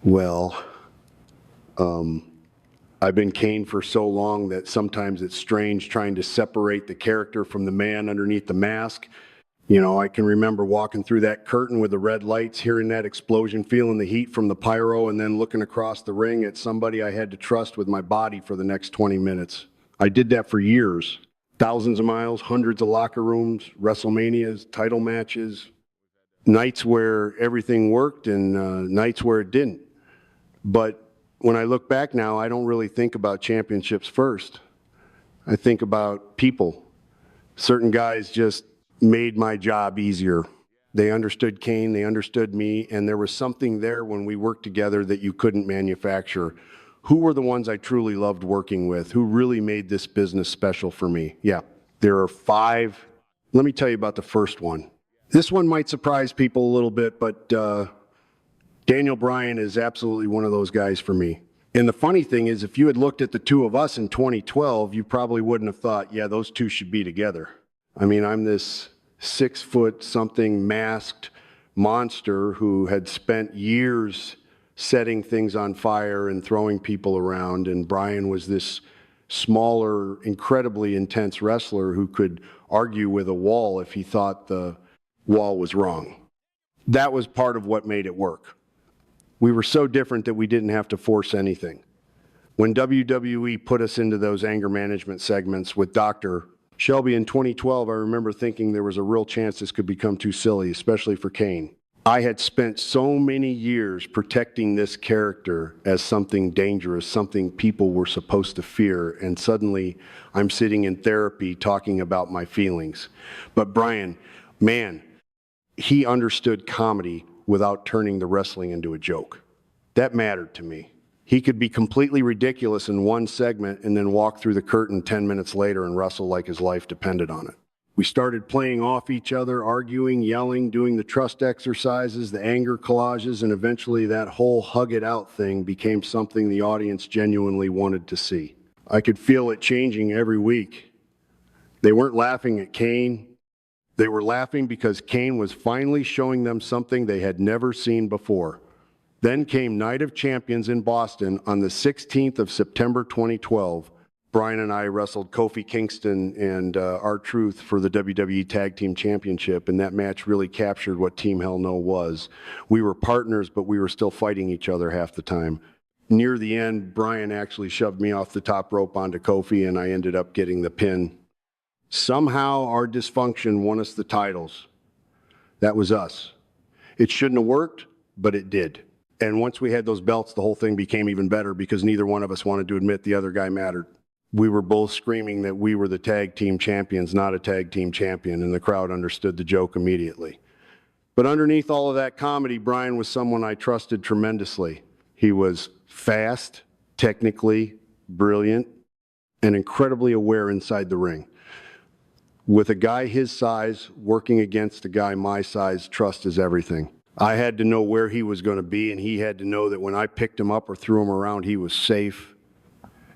Well, I've been Kane for so long that sometimes it's strange trying to separate the character from the man underneath the mask. You know, I can remember walking through that curtain with the red lights, hearing that explosion, feeling the heat from the pyro, and then looking across the ring at somebody I had to trust with my body for the next 20 minutes. I did that for years. Thousands of miles, hundreds of locker rooms, WrestleManias, title matches, nights where everything worked and nights where it didn't. But when I look back now, I don't really think about championships first. I think about people. Certain guys just made my job easier. They understood Kane, they understood me, and there was something there when we worked together that you couldn't manufacture. Who were the ones I truly loved working with? Who really made this business special for me? Yeah, there are 5. Let me tell you about the first one. This one might surprise people a little bit, but Daniel Bryan is absolutely one of those guys for me. And the funny thing is, if you had looked at the two of us in 2012, you probably wouldn't have thought, yeah, those two should be together. I mean, I'm this 6-foot-something masked monster who had spent years setting things on fire and throwing people around, and Bryan was this smaller, incredibly intense wrestler who could argue with a wall if he thought the wall was wrong. That was part of what made it work. We were so different that we didn't have to force anything. When WWE put us into those anger management segments with Dr. Shelby in 2012, I remember thinking there was a real chance this could become too silly, especially for Kane. I had spent so many years protecting this character as something dangerous, something people were supposed to fear, and suddenly I'm sitting in therapy talking about my feelings. But Bryan, man, he understood comedy without turning the wrestling into a joke. That mattered to me. He could be completely ridiculous in one segment and then walk through the curtain 10 minutes later and wrestle like his life depended on it. We started playing off each other, arguing, yelling, doing the trust exercises, the anger collages, and eventually that whole hug it out thing became something the audience genuinely wanted to see. I could feel it changing every week. They weren't laughing at Kane. They were laughing because Kane was finally showing them something they had never seen before. Then came Night of Champions in Boston on the 16th of September 2012. Bryan and I wrestled Kofi Kingston and R-Truth for the WWE Tag Team Championship, and that match really captured what Team Hell No was. We were partners, but we were still fighting each other half the time. Near the end, Bryan actually shoved me off the top rope onto Kofi, and I ended up getting the pin. Somehow our dysfunction won us the titles. That was us. It shouldn't have worked, but it did. And once we had those belts, the whole thing became even better because neither one of us wanted to admit the other guy mattered. We were both screaming that we were the tag team champions, not a tag team champion, and the crowd understood the joke immediately. But underneath all of that comedy, Bryan was someone I trusted tremendously. He was fast, technically brilliant, and incredibly aware inside the ring. With a guy his size working against a guy my size, trust is everything. I had to know where he was going to be, and he had to know that when I picked him up or threw him around, he was safe.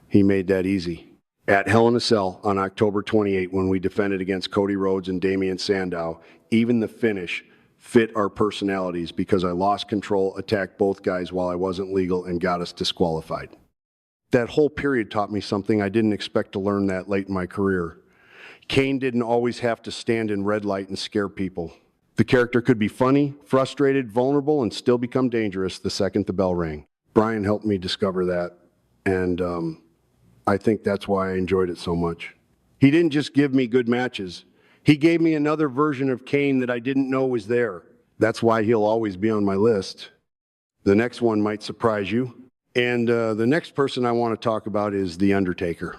He made that easy. At Hell in a Cell on October 28, when we defended against Cody Rhodes and Damian Sandow, even the finish fit our personalities because I lost control, attacked both guys while I wasn't legal, and got us disqualified. That whole period taught me something I didn't expect to learn that late in my career. Kane didn't always have to stand in red light and scare people. The character could be funny, frustrated, vulnerable, and still become dangerous the second the bell rang. Bryan helped me discover that, and I think that's why I enjoyed it so much. He didn't just give me good matches. He gave me another version of Kane that I didn't know was there. That's why he'll always be on my list. The next one might surprise you. And the next person I want to talk about is The Undertaker.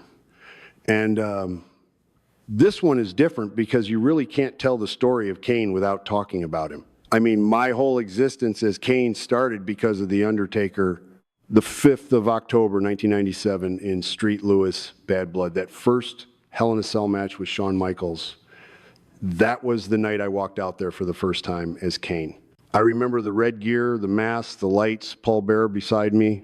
And this one is different because you really can't tell the story of Kane without talking about him. I mean, my whole existence as Kane started because of The Undertaker, the 5th of October, 1997 in Street Louis, Bad Blood. That first Hell in a Cell match with Shawn Michaels. That was the night I walked out there for the first time as Kane. I remember the red gear, the mask, the lights, Paul Bearer beside me.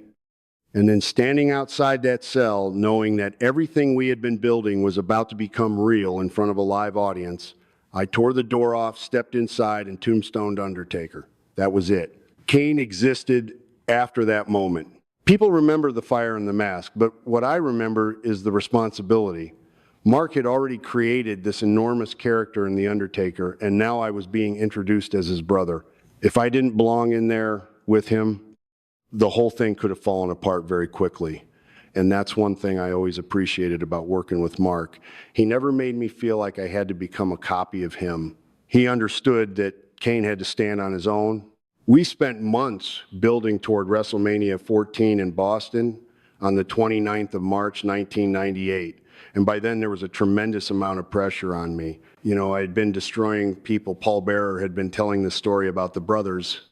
And then standing outside that cell, knowing that everything we had been building was about to become real in front of a live audience, I tore the door off, stepped inside, and tombstoned Undertaker. That was it. Kane existed after that moment. People remember the fire and the mask, but what I remember is the responsibility. Mark had already created this enormous character in The Undertaker, and now I was being introduced as his brother. If I didn't belong in there with him, the whole thing could have fallen apart very quickly. And that's one thing I always appreciated about working with Mark. He never made me feel like I had to become a copy of him. He understood that Kane had to stand on his own. We spent months building toward WrestleMania 14 in Boston on the 29th of March, 1998. And by then there was a tremendous amount of pressure on me. You know, I had been destroying people. Paul Bearer had been telling the story about the brothers.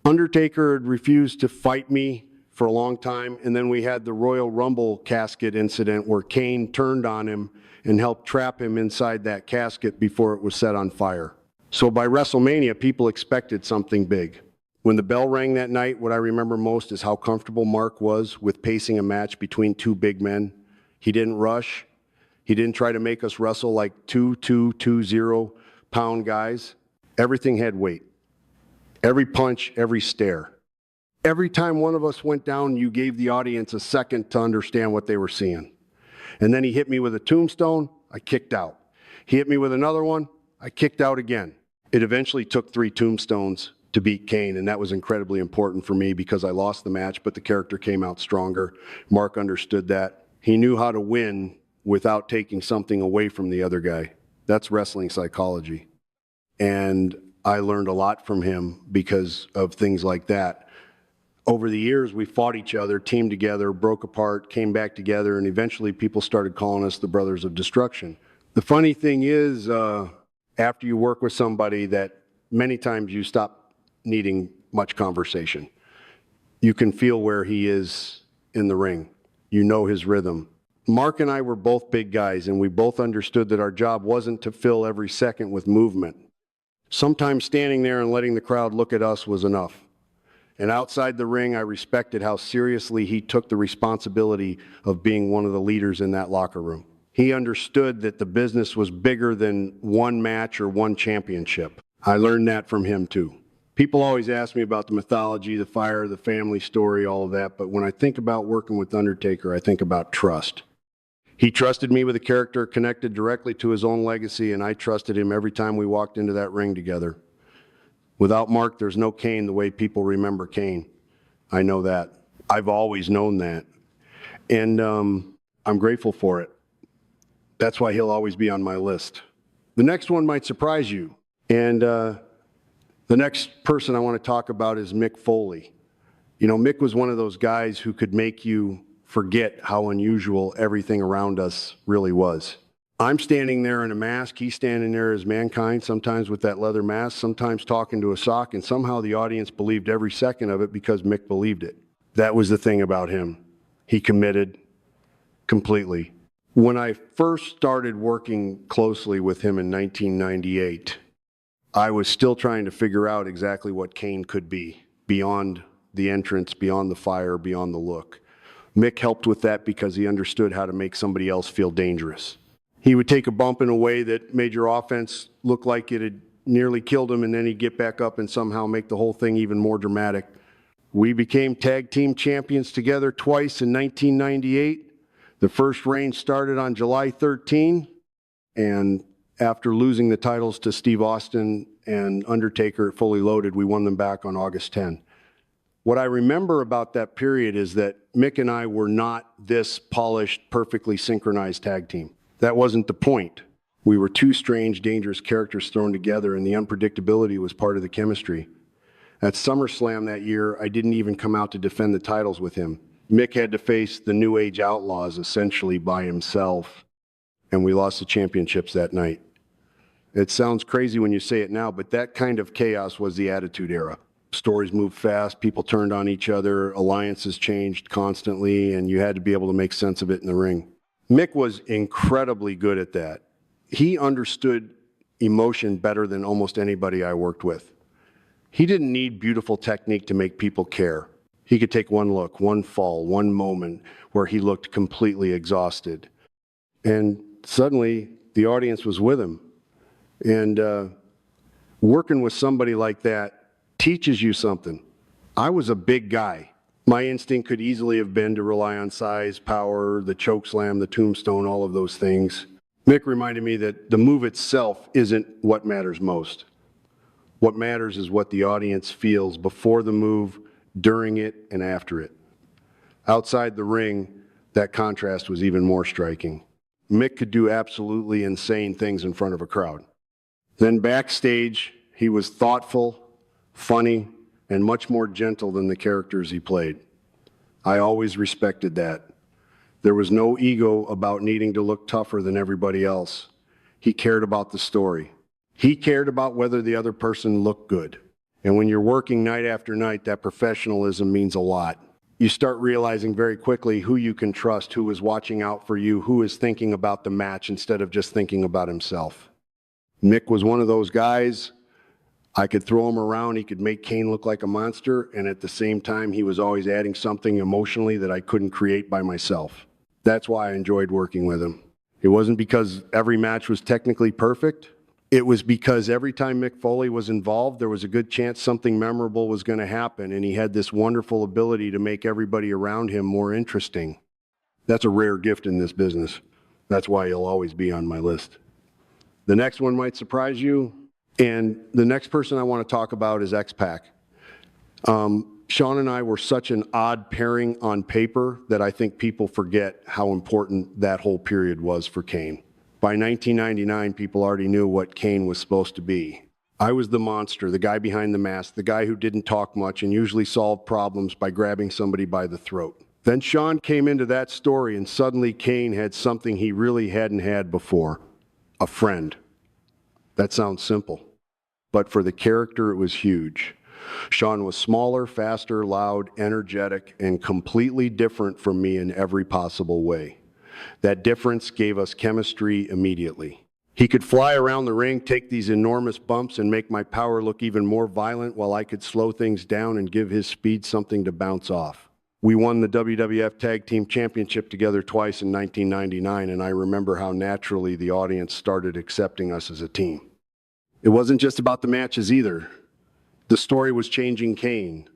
Undertaker had refused to fight me for a long time, and then we had the Royal Rumble casket incident where Kane turned on him and helped trap him inside that casket before it was set on fire. So by WrestleMania, people expected something big. When the bell rang that night, what I remember most is how comfortable Mark was with pacing a match between two big men. He didn't rush. He didn't try to make us wrestle like 220-pound guys. Everything had weight. Every punch, every stare. Every time one of us went down, you gave the audience a second to understand what they were seeing. And then he hit me with a tombstone, I kicked out. He hit me with another one, I kicked out again. It eventually took 3 tombstones to beat Kane, and that was incredibly important for me because I lost the match, but the character came out stronger. Mark understood that. He knew how to win without taking something away from the other guy. That's wrestling psychology. And I learned a lot from him because of things like that. Over the years, we fought each other, teamed together, broke apart, came back together, and eventually people started calling us the Brothers of Destruction. The funny thing is, after you work with somebody that many times you stop needing much conversation. You can feel where he is in the ring. You know his rhythm. Mark and I were both big guys, and we both understood that our job wasn't to fill every second with movement. Sometimes standing there and letting the crowd look at us was enough. And outside the ring, I respected how seriously he took the responsibility of being one of the leaders in that locker room. He understood that the business was bigger than one match or one championship. I learned that from him too. People always ask me about the mythology, the fire, the family story, all of that, but when I think about working with Undertaker, I think about trust. He trusted me with a character connected directly to his own legacy, and I trusted him every time we walked into that ring together. Without Mark, there's no Kane the way people remember Kane. I know that. I've always known that. And I'm grateful for it. That's why he'll always be on my list. The next one might surprise you. And the next person I want to talk about is Mick Foley. You know, Mick was one of those guys who could make you forget how unusual everything around us really was. I'm standing there in a mask, he's standing there as Mankind, sometimes with that leather mask, sometimes talking to a sock, and somehow the audience believed every second of it because Mick believed it. That was the thing about him. He committed completely. When I first started working closely with him in 1998, I was still trying to figure out exactly what Kane could be, beyond the entrance, beyond the fire, beyond the look. Mick helped with that because he understood how to make somebody else feel dangerous. He would take a bump in a way that made your offense look like it had nearly killed him, and then he'd get back up and somehow make the whole thing even more dramatic. We became tag team champions together twice in 1998. The first reign started on July 13, and after losing the titles to Steve Austin and Undertaker at Fully Loaded, we won them back on August 10. What I remember about that period is that Mick and I were not this polished, perfectly synchronized tag team. That wasn't the point. We were two strange, dangerous characters thrown together, and the unpredictability was part of the chemistry. At SummerSlam that year, I didn't even come out to defend the titles with him. Mick had to face the New Age Outlaws essentially by himself, and we lost the championships that night. It sounds crazy when you say it now, but that kind of chaos was the Attitude Era. Stories moved fast, people turned on each other, alliances changed constantly, and you had to be able to make sense of it in the ring. Mick was incredibly good at that. He understood emotion better than almost anybody I worked with. He didn't need beautiful technique to make people care. He could take one look, one fall, one moment where he looked completely exhausted. And suddenly, the audience was with him. And working with somebody like that teaches you something. I was a big guy. My instinct could easily have been to rely on size, power, the choke slam, the tombstone, all of those things. Mick reminded me that the move itself isn't what matters most. What matters is what the audience feels before the move, during it, and after it. Outside the ring, that contrast was even more striking. Mick could do absolutely insane things in front of a crowd. Then backstage, he was thoughtful, funny, and much more gentle than the characters he played. I always respected that. There was no ego about needing to look tougher than everybody else. He cared about the story. He cared about whether the other person looked good. And when you're working night after night, that professionalism means a lot. You start realizing very quickly who you can trust, who is watching out for you, who is thinking about the match instead of just thinking about himself. Mick was one of those guys. I could throw him around, he could make Kane look like a monster, and at the same time, he was always adding something emotionally that I couldn't create by myself. That's why I enjoyed working with him. It wasn't because every match was technically perfect. It was because every time Mick Foley was involved, there was a good chance something memorable was going to happen, and he had this wonderful ability to make everybody around him more interesting. That's a rare gift in this business. That's why he'll always be on my list. The next one might surprise you, and the next person I want to talk about is X-Pac. Sean and I were such an odd pairing on paper that I think people forget how important that whole period was for Kane. By 1999, people already knew what Kane was supposed to be. I was the monster, the guy behind the mask, the guy who didn't talk much and usually solved problems by grabbing somebody by the throat. Then Sean came into that story, and suddenly Kane had something he really hadn't had before: a friend. That sounds simple, but for the character, it was huge. Sean was smaller, faster, loud, energetic, and completely different from me in every possible way. That difference gave us chemistry immediately. He could fly around the ring, take these enormous bumps, and make my power look even more violent, while I could slow things down and give his speed something to bounce off. We won the WWF Tag Team Championship together twice in 1999, and I remember how naturally the audience started accepting us as a team. It wasn't just about the matches either. The story was changing Kane.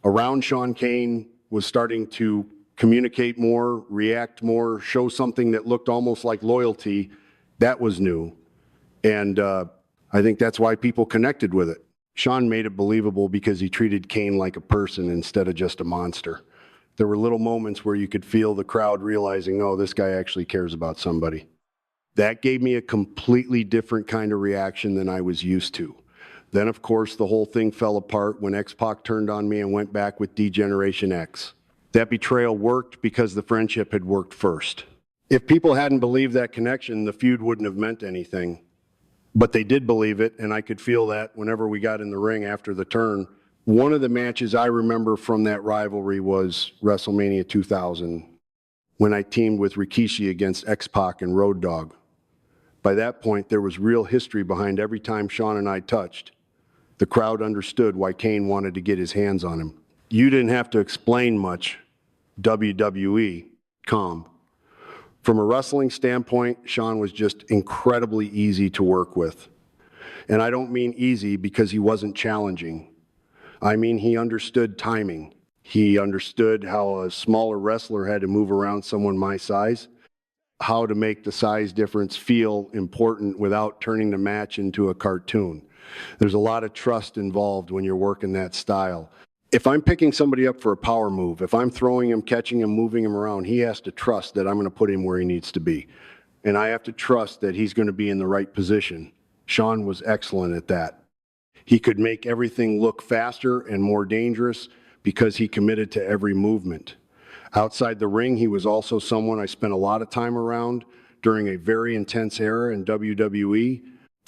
Around Sean, Kane was starting to communicate more, react more, show something that looked almost like loyalty. That was new. And I think that's why people connected with it. Sean made it believable because he treated Kane like a person instead of just a monster. There were little moments where you could feel the crowd realizing, oh, this guy actually cares about somebody. That gave me a completely different kind of reaction than I was used to. Then, of course, the whole thing fell apart when X-Pac turned on me and went back with D-Generation X. That betrayal worked because the friendship had worked first. If people hadn't believed that connection, the feud wouldn't have meant anything. But they did believe it, and I could feel that whenever we got in the ring after the turn. One of the matches I remember from that rivalry was WrestleMania 2000, when I teamed with Rikishi against X-Pac and Road Dogg. By that point, there was real history behind every time Sean and I touched. The crowd understood why Kane wanted to get his hands on him. You didn't have to explain much. WWE, calm. From a wrestling standpoint, Sean was just incredibly easy to work with. And I don't mean easy because he wasn't challenging. I mean he understood timing. He understood how a smaller wrestler had to move around someone my size, how to make the size difference feel important without turning the match into a cartoon. There's a lot of trust involved when you're working that style. If I'm picking somebody up for a power move, if I'm throwing him, catching him, moving him around, he has to trust that I'm going to put him where he needs to be. And I have to trust that he's going to be in the right position. Sean was excellent at that. He could make everything look faster and more dangerous because he committed to every movement. Outside the ring, he was also someone I spent a lot of time around during a very intense era in WWE.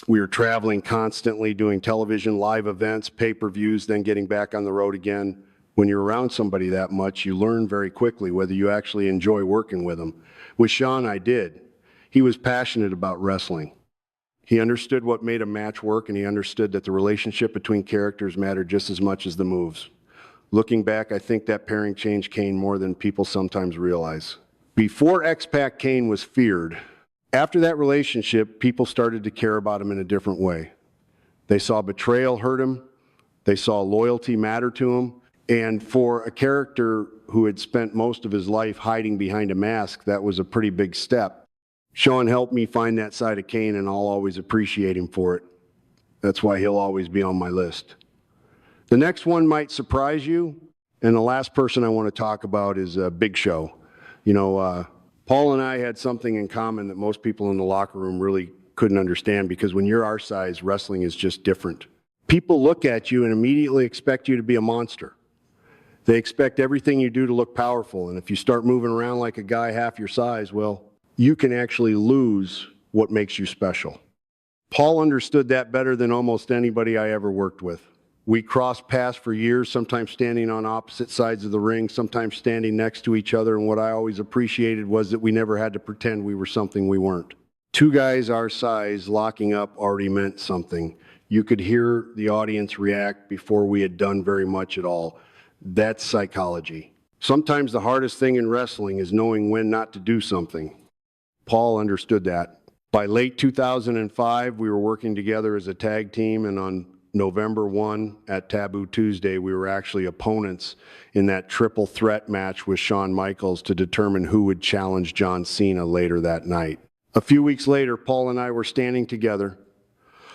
We were traveling constantly, doing television, live events, pay-per-views, then getting back on the road again. When you're around somebody that much, you learn very quickly whether you actually enjoy working with them. With Sean, I did. He was passionate about wrestling. He understood what made a match work, and he understood that the relationship between characters mattered just as much as the moves. Looking back, I think that pairing changed Kane more than people sometimes realize. Before X-Pac, Kane was feared. After that relationship, people started to care about him in a different way. They saw betrayal hurt him. They saw loyalty matter to him. And for a character who had spent most of his life hiding behind a mask, that was a pretty big step. Sean helped me find that side of Kane, and I'll always appreciate him for it. That's why he'll always be on my list. The next one might surprise you, and the last person I want to talk about is Big Show. Paul and I had something in common that most people in the locker room really couldn't understand, because when you're our size, wrestling is just different. People look at you and immediately expect you to be a monster. They expect everything you do to look powerful, and if you start moving around like a guy half your size, well, you can actually lose what makes you special. Paul understood that better than almost anybody I ever worked with. We crossed paths for years, sometimes standing on opposite sides of the ring, sometimes standing next to each other, and what I always appreciated was that we never had to pretend we were something we weren't. Two guys our size locking up already meant something. You could hear the audience react before we had done very much at all. That's psychology. Sometimes the hardest thing in wrestling is knowing when not to do something. Paul understood that. By late 2005, we were working together as a tag team, and on November 1 at Taboo Tuesday, we were actually opponents in that triple threat match with Shawn Michaels to determine who would challenge John Cena later that night. A few weeks later, Paul and I were standing together.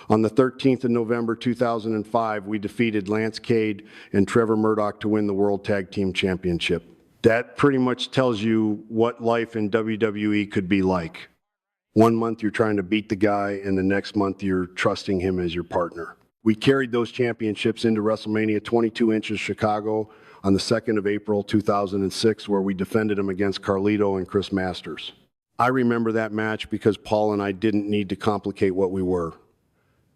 On the 13th of November 2005, we defeated Lance Cade and Trevor Murdoch to win the World Tag Team Championship. That pretty much tells you what life in WWE could be like. One month you're trying to beat the guy, and the next month you're trusting him as your partner. We carried those championships into WrestleMania 22 Inches Chicago on the 2nd of April 2006, where we defended them against Carlito and Chris Masters. I remember that match because Paul and I didn't need to complicate what we were.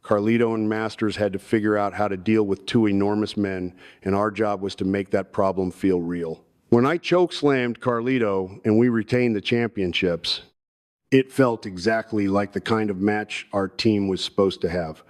Carlito and Masters had to figure out how to deal with two enormous men, and our job was to make that problem feel real. When I chokeslammed Carlito and we retained the championships, it felt exactly like the kind of match our team was supposed to have.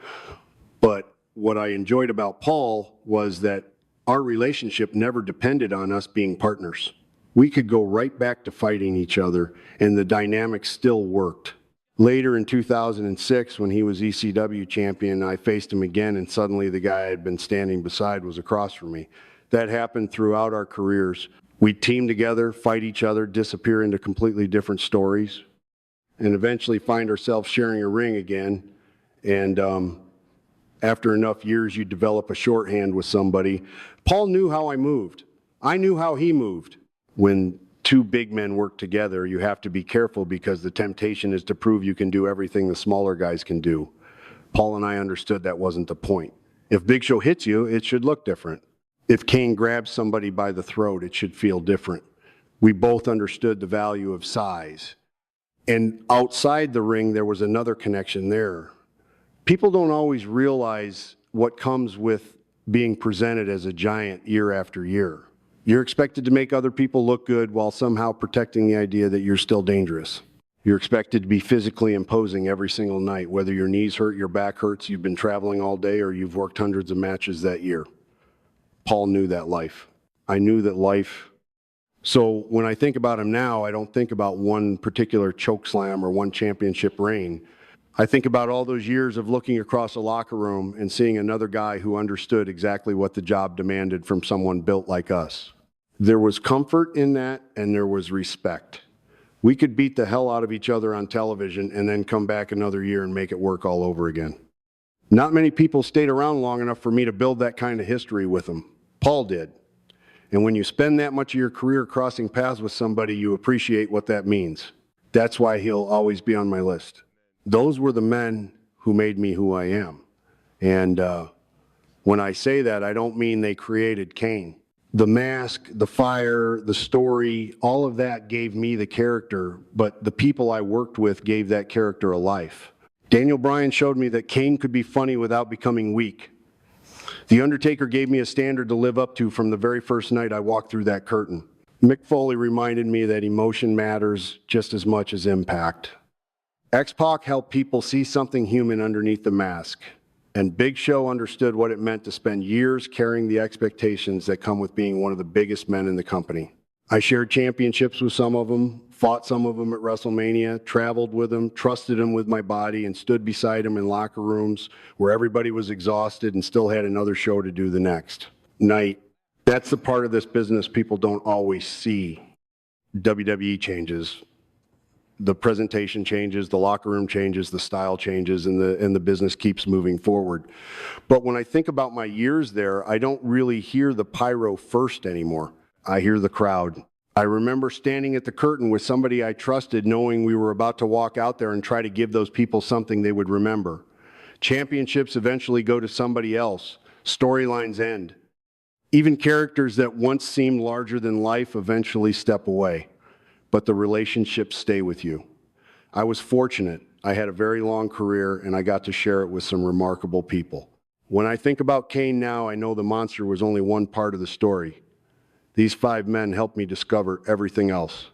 But what I enjoyed about Paul was that our relationship never depended on us being partners. We could go right back to fighting each other, and the dynamic still worked. Later in 2006, when he was ECW champion, I faced him again, and suddenly the guy I had been standing beside was across from me. That happened throughout our careers. We'd team together, fight each other, disappear into completely different stories, and eventually find ourselves sharing a ring again. And after enough years, you develop a shorthand with somebody. Paul knew how I moved. I knew how he moved. When two big men work together, you have to be careful because the temptation is to prove you can do everything the smaller guys can do. Paul and I understood that wasn't the point. If Big Show hits you, it should look different. If Kane grabs somebody by the throat, it should feel different. We both understood the value of size. And outside the ring, there was another connection there. People don't always realize what comes with being presented as a giant year after year. You're expected to make other people look good while somehow protecting the idea that you're still dangerous. You're expected to be physically imposing every single night, whether your knees hurt, your back hurts, you've been traveling all day, or you've worked hundreds of matches that year. Paul knew that life. I knew that life. So when I think about him now, I don't think about one particular choke slam or one championship reign. I think about all those years of looking across a locker room and seeing another guy who understood exactly what the job demanded from someone built like us. There was comfort in that, and there was respect. We could beat the hell out of each other on television and then come back another year and make it work all over again. Not many people stayed around long enough for me to build that kind of history with them. Paul did. And when you spend that much of your career crossing paths with somebody, you appreciate what that means. That's why he'll always be on my list. Those were the men who made me who I am. And when I say that, I don't mean they created Kane. The mask, the fire, the story, all of that gave me the character, but the people I worked with gave that character a life. Daniel Bryan showed me that Kane could be funny without becoming weak. The Undertaker gave me a standard to live up to from the very first night I walked through that curtain. Mick Foley reminded me that emotion matters just as much as impact. X-Pac helped people see something human underneath the mask. And Big Show understood what it meant to spend years carrying the expectations that come with being one of the biggest men in the company. I shared championships with some of them, fought some of them at WrestleMania, traveled with them, trusted them with my body, and stood beside them in locker rooms where everybody was exhausted and still had another show to do the next night. That's the part of this business people don't always see. WWE changes, the presentation changes, the locker room changes, the style changes, and the business keeps moving forward. But when I think about my years there, I don't really hear the pyro first anymore. I hear the crowd. I remember standing at the curtain with somebody I trusted, knowing we were about to walk out there and try to give those people something they would remember. Championships eventually go to somebody else. Storylines end. Even characters that once seemed larger than life eventually step away, but the relationships stay with you. I was fortunate. I had a very long career, and I got to share it with some remarkable people. When I think about Kane now, I know the monster was only one part of the story. These 5 men helped me discover everything else.